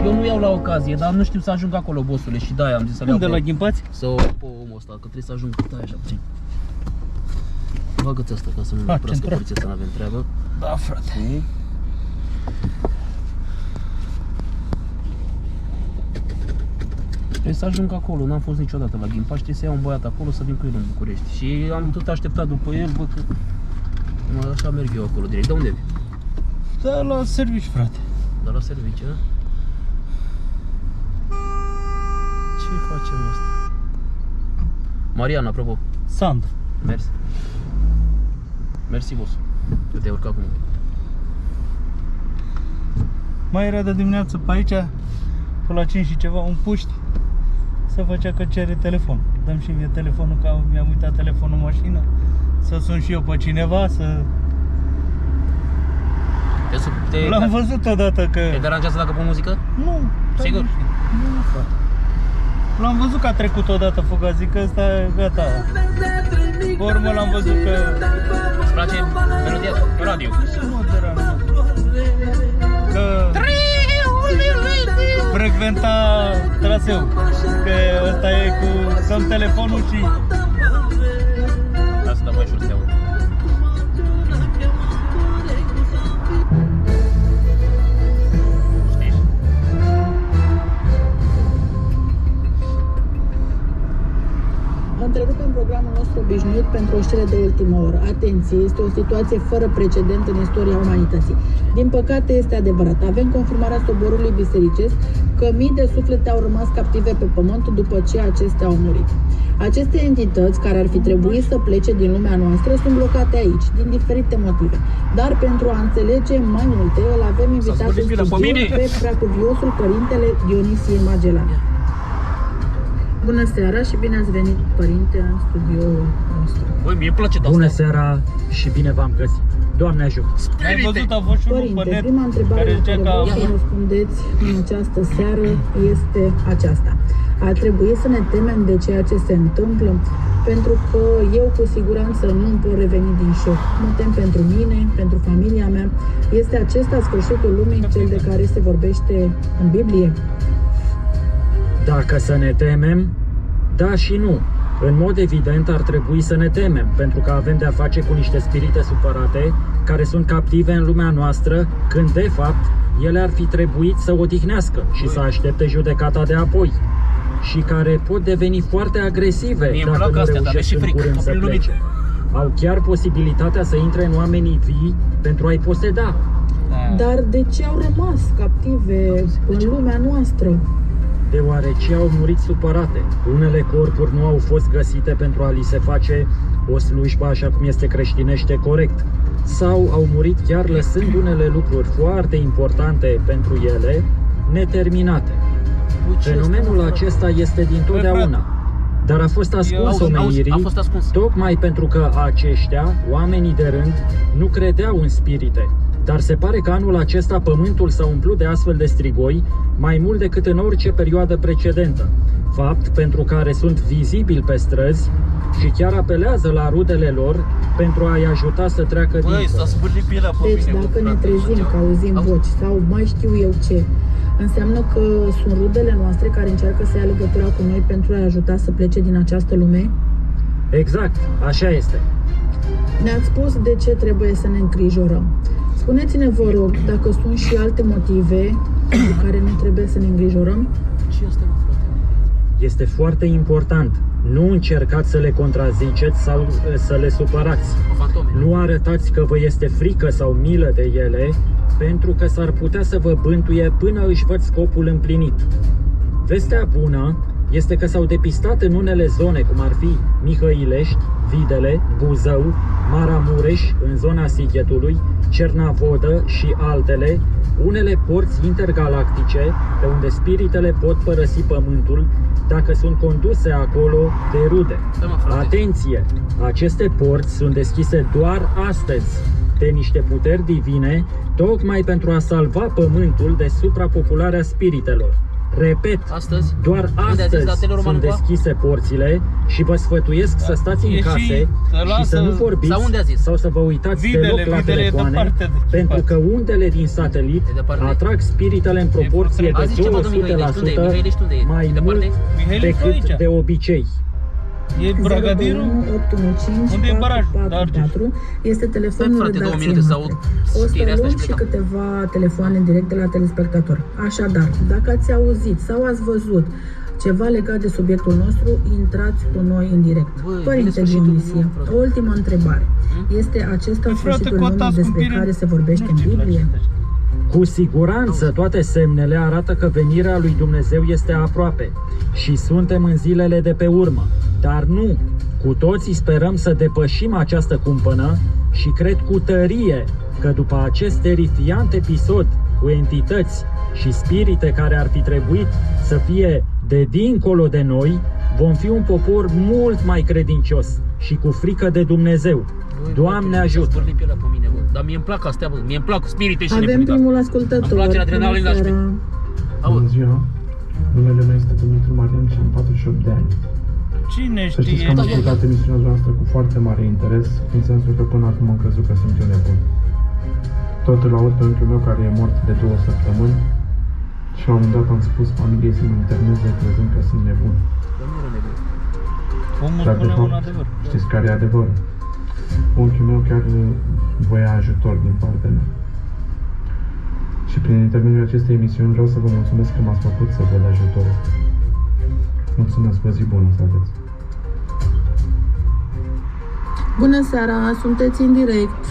Eu nu iau la ocazie, dar nu știu să ajung acolo, bossule, și de-aia am zis să-l iau. Unde, la Ghimpați? Să o pe omul ăsta, că trebuie să ajung, stai așa puțin. Bagă-ți asta ca să nu ne oprească poliția, să n-avem treabă. Da, frate. Trebuie să ajung acolo, n-am fost niciodată la Ghimpaș, trebuie să iau un băiat acolo să vin cu el în București. Și am tot așteptat după el, bă, că așa merg eu acolo direct. De unde vii? Da, la serviciu, frate. Da, la serviciu, a? Ce facem asta? Mariana, apropo. Sandra. Mersi. Mersi, boss. Eu te-ai urcat cu mine. Mai era de dimineață pe aici, pe la 5 și ceva, un puști să făcea că cere telefon. Dăm și mie telefonul, că mi-am uitat telefonul în mașină. Să sun și eu pe cineva, să... L-am văzut odată că... Te deranjează dacă pun muzică? Nu. Sigur? Nu, frate. L-am văzut că a trecut odată fuga, zic că ăsta, gata. Pe urmă l-am văzut că... Îți place melodia pe radio? Nu deranjează. Că... frecventa traseu. Că ăsta e cu... dăm telefonul și... Asta dă mai ușor să te aud. Întrerupem programul nostru obișnuit pentru o știre de ultimă oră. Atenție, este o situație fără precedent în istoria umanității. Din păcate este adevărat. Avem confirmarea soborului bisericesc că mii de suflete au rămas captive pe pământ după ce acestea au murit. Aceste entități care ar fi trebuit să plece din lumea noastră sunt blocate aici, din diferite motive. Dar pentru a înțelege mai multe, îl avem invitat în studio pe preacuviosul Părintele Dionisie Magellan. Bună seara și bine ați venit, părinte, în studioul nostru. Băi, mie îmi place de asta. Bună seara și bine v-am găsit. Doamne ajută! ai văzut, a fost și unul pe Părinte, net prima întrebare care la zicea care că... vreau să răspundeți în această seară este aceasta. Ar trebui să ne temem de ceea ce se întâmplă? Pentru că eu cu siguranță nu îmi pot reveni din șoc. Mă tem pentru mine, pentru familia mea. Este acesta sfârșitul lumii, cel de care se vorbește în Biblie? Dacă să ne temem, da și nu. În mod evident ar trebui să ne temem, pentru că avem de-a face cu niște spirite supărate care sunt captive în lumea noastră, când de fapt ele ar fi trebuit să odihnească și să aștepte judecata de apoi. Și care pot deveni foarte agresive dacă nu reușesc în curând să plece. Au chiar posibilitatea să intre în oamenii vii pentru a-i poseda. Dar de ce au rămas captive în lumea noastră? Deoarece au murit supărate. Unele corpuri nu au fost găsite pentru a li se face o slujbă așa cum este creștinește corect. Sau au murit chiar lăsând unele lucruri foarte importante pentru ele neterminate. Fenomenul acesta este dintotdeauna, dar a fost ascuns omenirii tocmai pentru că aceștia, oamenii de rând, nu credeau în spirite. Dar se pare că anul acesta pământul s-a umplut de astfel de strigoi mai mult decât în orice perioadă precedentă. Fapt pentru care sunt vizibili pe străzi și chiar apelează la rudele lor pentru a-i ajuta să treacă dincolo. Deci dacă ne trezim că auzim voci sau mai știu eu ce, înseamnă că sunt rudele noastre care încearcă să ia legătura cu noi pentru a-i ajuta să plece din această lume? Exact, așa este. Ne-ați spus de ce trebuie să ne îngrijorăm. Spuneți-ne, vă rog, dacă sunt și alte motive pentru care nu trebuie să ne îngrijorăm? Este foarte important. Nu încercați să le contraziceți sau să le supărați. Nu arătați că vă este frică sau milă de ele, pentru că s-ar putea să vă bântuie până își văd scopul împlinit. Vestea bună este că s-au depistat în unele zone, cum ar fi Mihăilești, Videle, Buzău, Maramureș, în zona Sighetului, Cernavodă și altele, unele porți intergalactice pe unde spiritele pot părăsi pământul dacă sunt conduse acolo de rude. Atenție! Aceste porți sunt deschise doar astăzi de niște puteri divine, tocmai pentru a salva pământul de suprapopularea spiritelor. Repet, Astăzi? doar Unde a zis astăzi la Teleroman sunt cu A? deschise porțile și vă sfătuiesc să stați în Ieși, case să și lasă- să nu vorbiți Sau unde a zis? sau să vă uitați Videle, deloc la videle e telefoane, departe de pentru față. că undele din satelit E departe? atrag spiritele în proporție A de zis ceva, domnul Mihăilești, unde e? 200% Mihăilești unde e? mai E departe? mult Mihăilești decât aici. de obicei. E Brăgadirul? 815 Unde e barajul? 444 este telefonul Stai, frate, 2 redacției minute să noastre. aud O să știrea asta luăm și și plecăm. câteva telefoane în direct de la telespectator. Așadar, dacă ați auzit sau ați văzut ceva legat de subiectul nostru, intrați cu noi în direct. Băi, vine Părinte sfârșitul Dionisie, meu, frate. o ultimă întrebare. Este acesta Frate, sfârșitul lumii cotați despre scumpire. care se vorbește în Nu știu ce Biblie? la ce. Cu siguranță toate semnele arată că venirea lui Dumnezeu este aproape și suntem în zilele de pe urmă. Dar nu, cu toții sperăm să depășim această cumpănă și cred cu tărie că după acest terifiant episod cu entități și spirite care ar fi trebuit să fie de dincolo de noi, vom fi un popor mult mai credincios și cu frică de Dumnezeu. Băi, Doamne băi, ajută! spărli pielea pe mine, bă. Dar mie îmi plac astea, bă. Mie îmi plac spirite și Avem nebunii primul astea. ascultător. Îmi place adrenalina Bună și- seara. Auzi, Bună ziua, numele meu este Dumitru Marian și am 48 de ani. Cine Să știți știe? că am ascultat emisiunea noastră cu foarte mare interes, în sensul că până acum am crezut că sunt eu nebun. Tot îl aud pe unchiul meu care e mort de 2 săptămâni și la un moment dat am spus familiei să mă interneze crezând că sunt nebun. dar nu era nebun. Omul Dar de spune un fapt, adevăr. știți care e adevărul? Unchiul meu chiar voia ajutor din partea mea. Și prin intermediul acestei emisiuni vreau să vă mulțumesc că m-ați făcut să văd ajutorul. Mulțumesc, vă zi bună să aveți. Bună seara, sunteți în direct.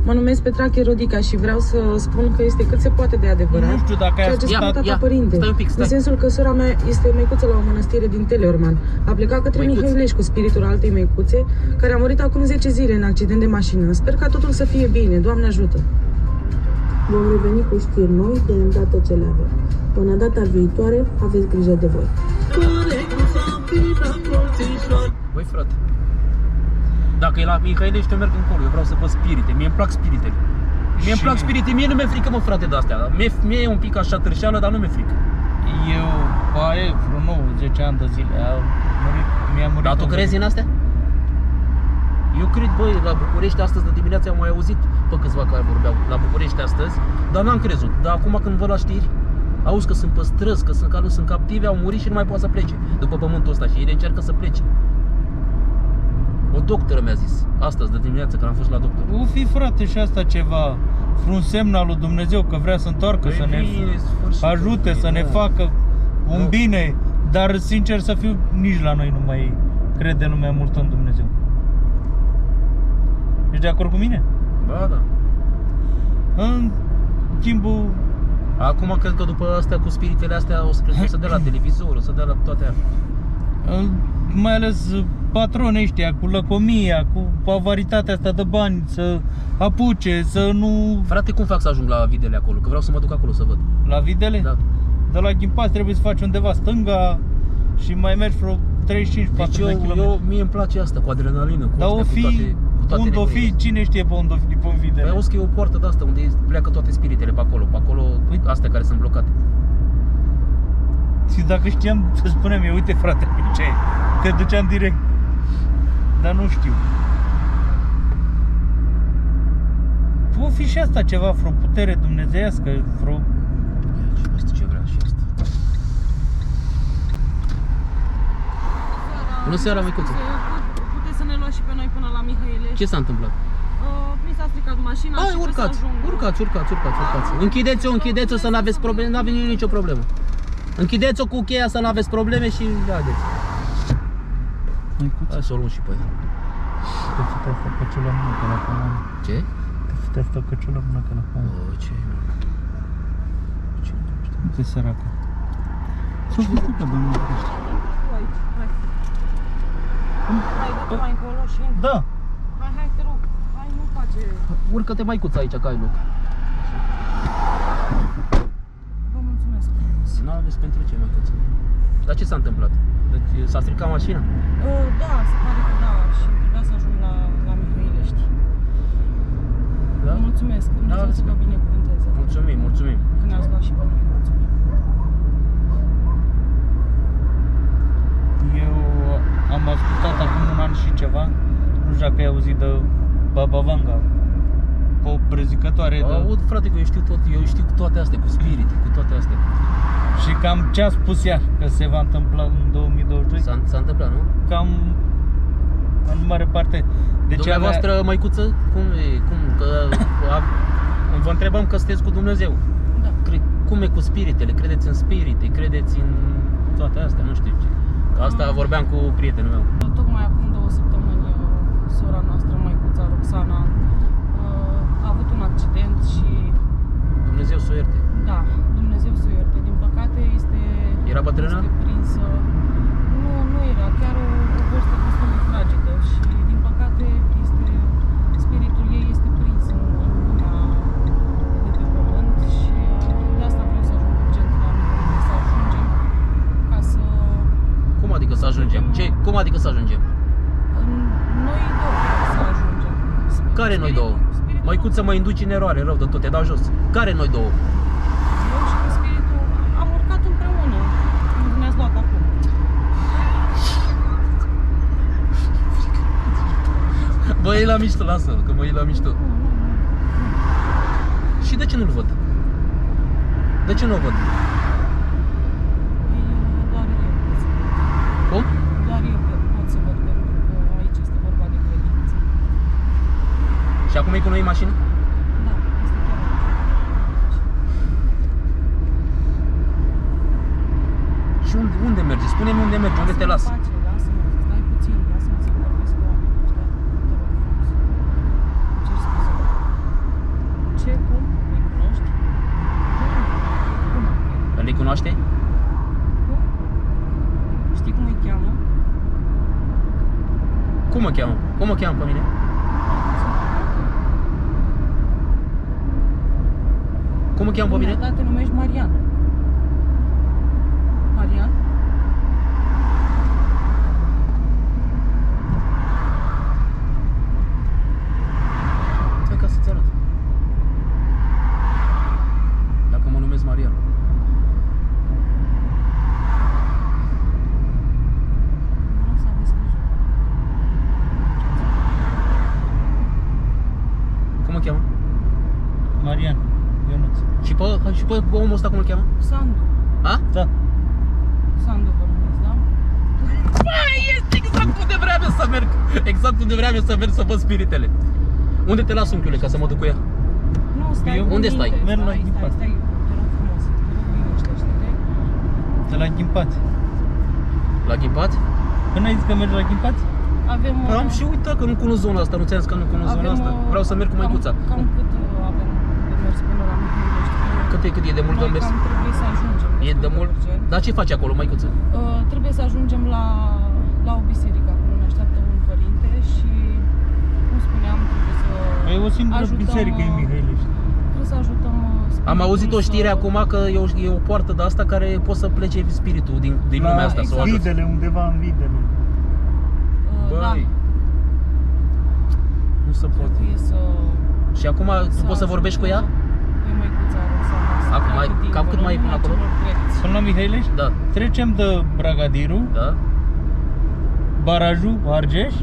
Mă numesc Petrache Rodica și vreau să spun că este cât se poate de adevărat Nu știu dacă ai ceea ce ascultat. spune Ia, tata părinte. stai un pic, stai. În sensul că sora mea este măicuță la o mănăstire din Teleorman. A plecat către Măicuță. Mihăilești cu spiritul altei măicuțe, care a murit acum 10 zile în accident de mașină. Sper ca totul să fie bine. Doamne ajută! Vom reveni cu știri noi de îndată ce le avem. Până data viitoare, aveți grijă de voi. Băi, frate. Dacă e la Mihăilești, eu merg încolo. Eu vreau să văd spirite. Mie îmi plac spiritele. Mie îmi Și- plac spirite. Mie nu mi-e frică, mă, frate, de astea. Mie e un pic așa târșeală, dar nu mi-e frică. Eu, aia e vreo 9-10 ani de zile. Mi-a murit Dar tu un- crezi în astea? Eu cred, băi, la București astăzi de dimineață am mai auzit pe câțiva care vorbeau la București astăzi, dar n-am crezut. Dar acum când văd la știri, auzi că sunt pe străzi, că sunt captive, au murit și nu mai poate să plece după pământul ăsta și ei încearcă să plece. O doctoră mi-a zis astăzi de dimineață când am fost la doctor. O fi, frate, și asta ceva, vreun semn al lui Dumnezeu că vrea să întoarcă, Păi să ne vine sfârșitul, ajute, să ne da. facă un Da. bine. Dar, sincer să fiu, nici la noi nu mai crede lumea mult în Dumnezeu. Ești de acord cu mine? Ba, da. În timpul... Acum cred că după astea cu spiritele astea o să dea la televizor, o să dea la toate astea. mai ales patronii ăștia cu lăcomia, cu avaritatea asta de bani, să apuce, să nu... Frate, cum fac să ajung la videle acolo? Că vreau să mă duc acolo să văd. La Videle? Da. De la Ghimpați trebuie să faci undeva stânga și mai mergi vreo 35-40 Deci de kilometri. eu mie îmi place asta cu adrenalină, cu Dar astea, o fi, cu toate unde o fi, nebunile. cine știe pe unde o fi, pe un Păi Videle? auzi că e o poartă de asta unde pleacă toate spiritele pe acolo, Păi- astea care sunt blocate. Și dacă știam să spunem eu, uite frate, ce e? Te duceam direct. Dar nu știu. O fi și asta ceva, vreo putere dumnezeiască, vreo... Și asta ce vrea și asta. Bună seara, micuță. Puteți să ne luați și pe noi până la Mihăilești? Ce s-a întâmplat? Mi s-a stricat mașina și Hai, trebuie urcați, să ajung. urcați. Închideți-o să n-aveți probleme, n-aveți nicio problemă. Închideți-o cu cheia să n-aveți probleme și haideți. Hai să o luăm și pe ea. Te fute asta căciulă mână că la pământ. Ce? Te fute asta căciulă mână că la pământ. Ce? Uite săracă. Ce-o făcut pe domnul Cristi? Aici, hai. Hai, dă-te mai încolo și... Da. Hai, te rog. Hai, nu face... Urcă-te maicuța aici, că ai loc. Vă mulțumesc frumos. N-aveți pentru ce, maicuță. Dar ce s-a întâmplat? Deci s-a stricat mașina? Da, se pare că da. Și trebuia să ajung la Mihăilești. Da? Vă mulțumesc. Dumnezeu Da. să vă binecuvânteze. Mulțumim. Că ne-ați luat și pe noi. Mulțumim. Baba Vanga, o prezicătoare de... Aud, frate, că eu știu toate astea, cu spirite, cu toate astea. Și cam ce a spus ea că se va întâmpla în 2022? S-a întâmplat, nu? Cam în mare parte. Deci Dumneavoastră, măicuță, vă întrebăm că sunteți cu Dumnezeu. Da. Cum e cu spiritele? Credeți în spirite? Credeți în toate astea? Nu știu ce. Că asta vorbeam cu prietenul meu. Tocmai acum 2 săptămâni, sora noastră, măicuța Roxana, a avut un accident și Dumnezeu să o ierte. da, Dumnezeu să o ierte. Din păcate Era bătrână? este prinsă. Nu era, chiar o vârstă destul de fragedă și din păcate spiritul ei este prins în lumea de pe pământ și de asta vreau să ajung urgent la nivel să ajungem ca să... Cum adică să ajungem? Cum adică să ajungem? Noi două să ajungem. Care noi două? Spiritul- Măicuță, mă induci în eroare, rău de tot, te dau jos. Care noi două? Eu și cu spiritul am urcat împreună când ne-ați luat acum. Bă, e la mișto, lasă, că mă e la mișto. Și de ce nu-l văd? De ce nu-l văd? Păi, doar eu pot să văd. Cum? Doar eu pot să văd, pentru că aici este vorba de credință. Și acum e cu noi în mașină? Da, este chiar aici. Și unde merge? Spune-mi unde merge, unde te las? Lasă-mă în pace, lasă-mă, stai puțin, lasă-mă să vorbesc cu oamenii ăștia. Te rog frumos. Cer scuze. Ce? Cum? Îi cunoști? Cum? Îl cunoaște? Cum? Știi cum îi cheamă? Cum mă cheamă? Cum mă cheamă pe mine? Cum mă cheamă pe mine? Dumneata te numești Marian. Marian? Stai ca să-ți arăt. Dacă mă numesc Marian. Vă rog să aveți grijă. Cum mă cheamă? Marian, Ionuț. Și pe omul ăsta cum îl cheamă? Sandu. A? Da. Sandu vă numesc, da? Este exact unde vreau eu să merg. Exact unde vreau eu să merg să văd spiritele. Unde te las, unchiule, ca să mă duc cu ea? Nu, stai Eu- cu unde minte, stai? Merg la stai, Ghimpați. stai, te rog frumos, te rog liniștește-te. De la Ghimpați. La Ghimpați? Când ai zis că mergi la Ghimpați? Avem... Am și uitat că nu cunosc zona asta, nu ți-am zis că nu cunosc zona asta. Vreau să merg cu măicuța. Cam cât avem de mers până la Mihăilești? Cât e de mult de Noi mers? cam trebuie să ajungem. E de mult? urgent. Dar ce faci acolo, măicuță? Trebuie să ajungem la o biserică. Acolo ne așteaptă un părinte și, cum spuneam, trebuie să E o singură ajutăm, biserică în Mihăilești. Trebuie să ajutăm spiritul Am auzit o știre să- acum că e o poartă de asta care poți să plece spiritul din lumea asta, să o ajuți. Videle, undeva în Videle. Da, Băi, nu se poate. trebuie să... Și acum tu poți să vorbești cu ea? Pe măicuța Roxana, să Acum treacă cam dincolo, cât mai e până numai acolo? celor preți. Până la Mihăilești? Da, Trecem de Bragadiru, da. Barajul, Argeș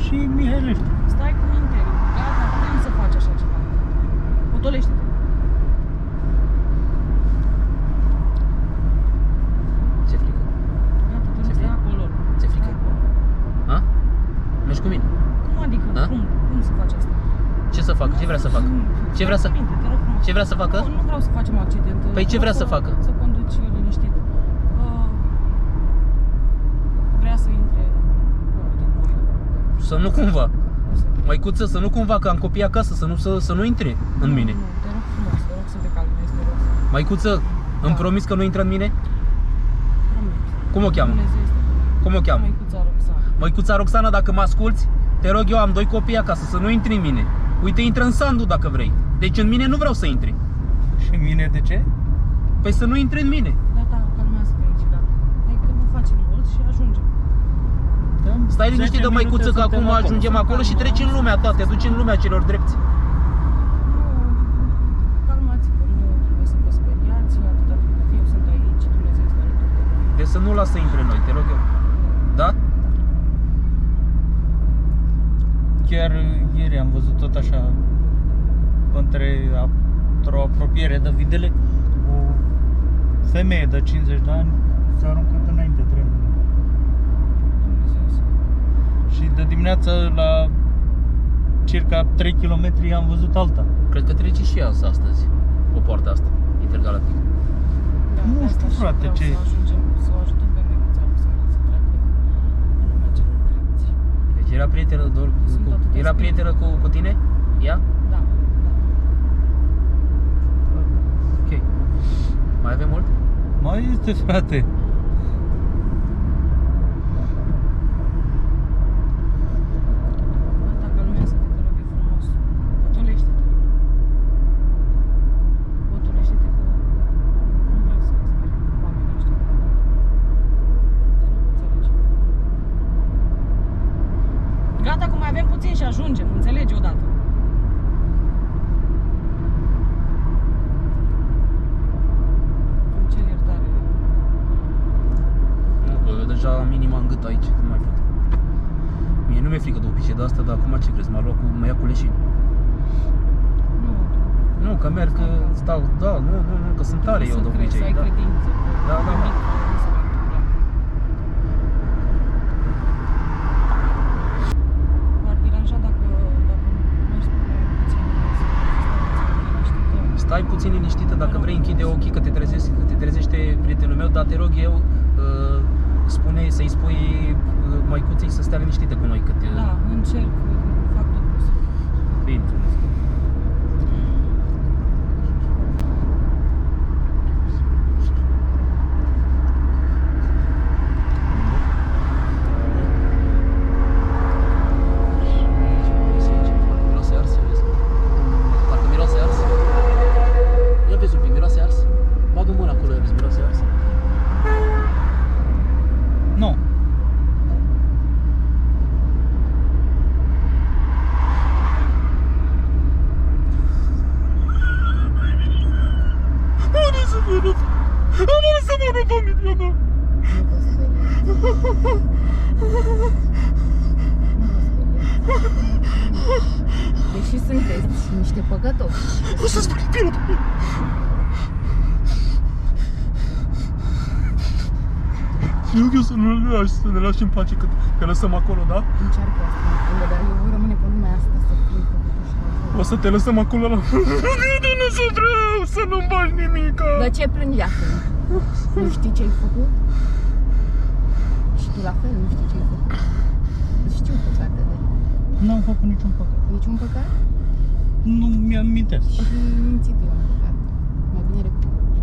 și Mihăilești. Stai cu minte, gata, putem să faci așa ceva. Potolește-te. Ce frică. Gata, te Ce rog, frică? stai acolo. Ce frică? Stai acolo. Ha? Mergi cu mine? Cum adică? Da? Cum să faci asta? Ce să facă? Ce vrea să facă? Ce vrea să... Stai cu minte, te rog frumos. Ce vrea să facă? Nu vreau să facem accident. Păi ce Vreau vrea să facă? Să conduci liniștit. Vrea să intre unul din voi. Să nu cumva. O să te- Măicuță, să nu cumva, că am copii acasă, să nu intre în mine. Nu, te rog frumos, te rog să te calmezi, te rog. Măicuță, îmi promis că nu intră în mine? Promit. Cum o cheamă? Dumnezeu este cu noi. Cum o cheamă? Măicuța Roxana. Măicuța Roxana, dacă mă asculți, te rog, eu am 2 copii acasă, să nu intri în mine. Uite, intră în Sandu dacă vrei. Deci în mine nu vreau să intri. Și mine de ce? Păi să nu intri în mine. Gata, calmează-te aici, gata. Hai că nu facem mult și ajungem. Stai liniștit de măicuță că acum ajungem acolo și treci în lumea ta, te duci în lumea celor drepți. Nu, calmați-vă, nu trebuie să vă speriați, atâta timp cât eu sunt aici, Dumnezeu este alături de noi. Deci să nu lasă să intre în noi, te rog eu. Da? chiar ieri am văzut tot așa într-o apropiere de Videle o femeie de 50 de ani s-a aruncat înainte trenului. Și de dimineață la circa 3 km am văzut alta. Cred că trece și azi, astăzi, o poartă asta, intergalactică. Da, Nu de asta știu, și frate, vreau ce- Să ajungem, să o ajutăm pe măicuța să treacă în lumea celor drepți. Deci era prietenă, Sunt atâtea era spune. prietenă cu tine? Ea? Da, da. Ok. Mai avem mult? Mai este, frate. Dacă lumea să te rog, e frumos. Potolește-te. Potolește-te că nu vreau să speri oamenii ăștia. Te rog, înțelegi. Gata, că mai avem puțin și ajungem, înțelegi odată. Îmi cer iertare. Nu, că eu deja am inima în gât aici, nu mai pot. Mie nu mi-e frică de o pișe de asta, dar acum ce crezi? Mă ia cu leșii. Nu, Nu, că merg, că stau, da, nu, că sunt tare eu de să obicei, ai da. credință. Da, da, da. Nimic nu se va întâmpla. M-ar deranja dacă mi-aș spune puțin liniștită. Stai puțin liniștită, dacă vrei închide ochii că te trezește prietenul meu, dar te rog eu, să-i spui măicuței să stea liniștită cu noi cât... Da, încerc, fac tot posibil. Bine. Miroase ars, vezi? Parcă miroase ars. Ia vezi un pic, miroase ars. Bagă mâna acolo, ia vezi, miroase ars. Nu. Am să mă familia mea. Deși sunteți niște păcătoși. O să spun pilot. Eu să nu le lași, să ne lași în pace, că te lăsăm acolo, da? Încearcă asta, Matunda, dar eu voi rămâne pe lumea asta să fie păcătoși. O să te lăsăm acolo la... Nu să vreau să nu-mi bagi nimica. Dar ce plângi acum? Nu știi ce ai făcut? Și tu la fel nu știi ce ai făcut? Știu păcatele. N-am făcut niciun păcat. Niciun păcat? Nu mi-am amintesc. Și mințit eu un păcat. Mai bine recunosc.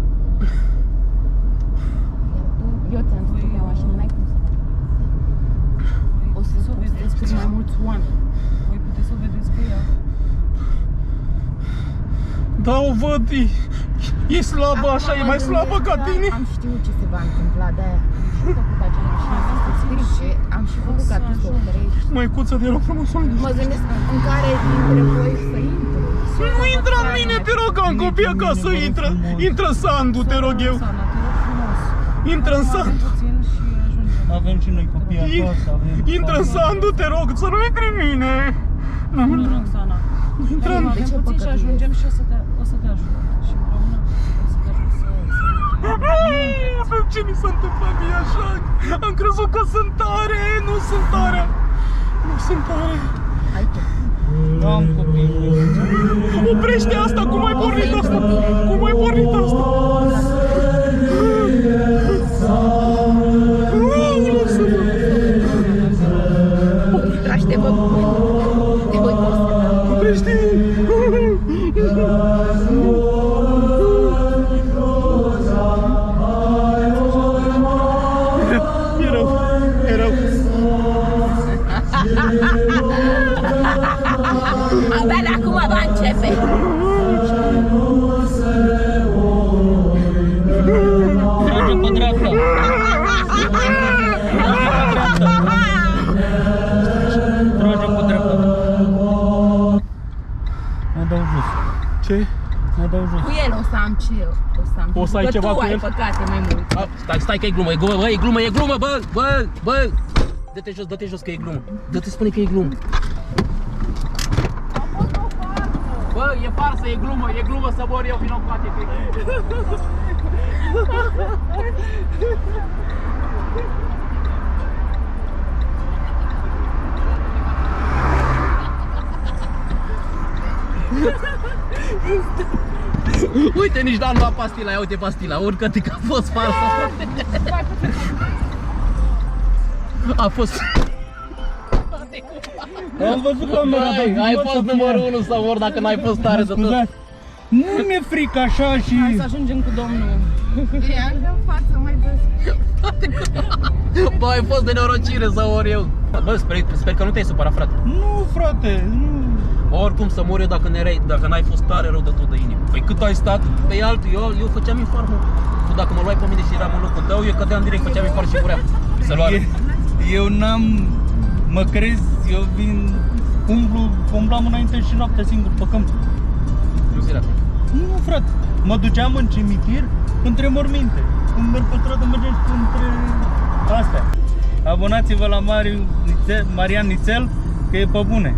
Iar tu, eu ți-am zis că mașină n-ai cum să faci. O să postezi cât mai mulți oameni. Voi puteți să o vedeți cu ea. Da, o văd, e slabă așa, e mai slabă ca tine. Am știut ce se va întâmpla, de-aia am făcut acea mașină să te strice, am și făcut ca tu să o crești. Măicuță, te rog frumos, Mă gândesc în care dintre voi să intru. nu intră în mine, te rog, am copii acasă, intră Sandu, te rog eu. Roxana, te rog frumos. Intră în Acum avem Sandu. puțin și ajungem. Avem și noi copii acasă, avem... Intră în Sandu, te rog, să nu intri în mine. Nu, Roxana. Intră în... Acum avem ce puțin și păcătuiesc? ajungem și o să te ajut. Și împreună o să te ajut să De ce mi s-a întâmplat mie așa? Am crezut că sunt tare, nu sunt tare. Nu sunt tare. Hai tu. Nu am copii. Oprește asta, cum ai pornit asta? Cum ai pornit asta? Lasă-mă. Te voi posteza. Oprește! E rău, e rău. Abia de acum va începe. Trage pe dreapta. Trage pe dreapta. Mai dau jos. Ce? Mai dau jos. Cu el o să am ce? O să ai Că ceva tu cu ai el? păcate mai mult. Stai că e glumă, e glumă, bă! Dă-te jos, că e glumă. Dă-te, spune că e glumă. Bă, e farsă, e glumă să mor eu, vino coate, că e glumă. Uite, nici Dan lua pastila, ia uite pastila, urcă-te că a fost farsă. A fost... Am văzut camera, dar Ai fost numărul 1 sau ori dacă n-ai fost tare să tot... scuzați. Nu mi-e frică așa și... Hai să ajungem cu domnul. Ia în față, mai des. Bă, ai fost de nenorocire sau ori eu. Bă, sper că nu te-ai supărat, frate. Nu, frate, nu. Oricum să mor eu dacă n-ai fost tare rău de tot de inimă. Păi cât ai stat pe altul, eu făceam infarct, mă. Tu dacă mă luai pe mine și eram în locul tău, eu cădeam direct, făceam infarct și muream. Să luară. Eu n-am... Mă crezi, eu vin... Umblam înainte și noaptea singur pe câmp. Nu zi la fel. Nu, frate. Mă duceam în cimitir între morminte. Când merg pe stradă, mergem între astea. Abonați-vă la Marian Nițel, că e pe bune.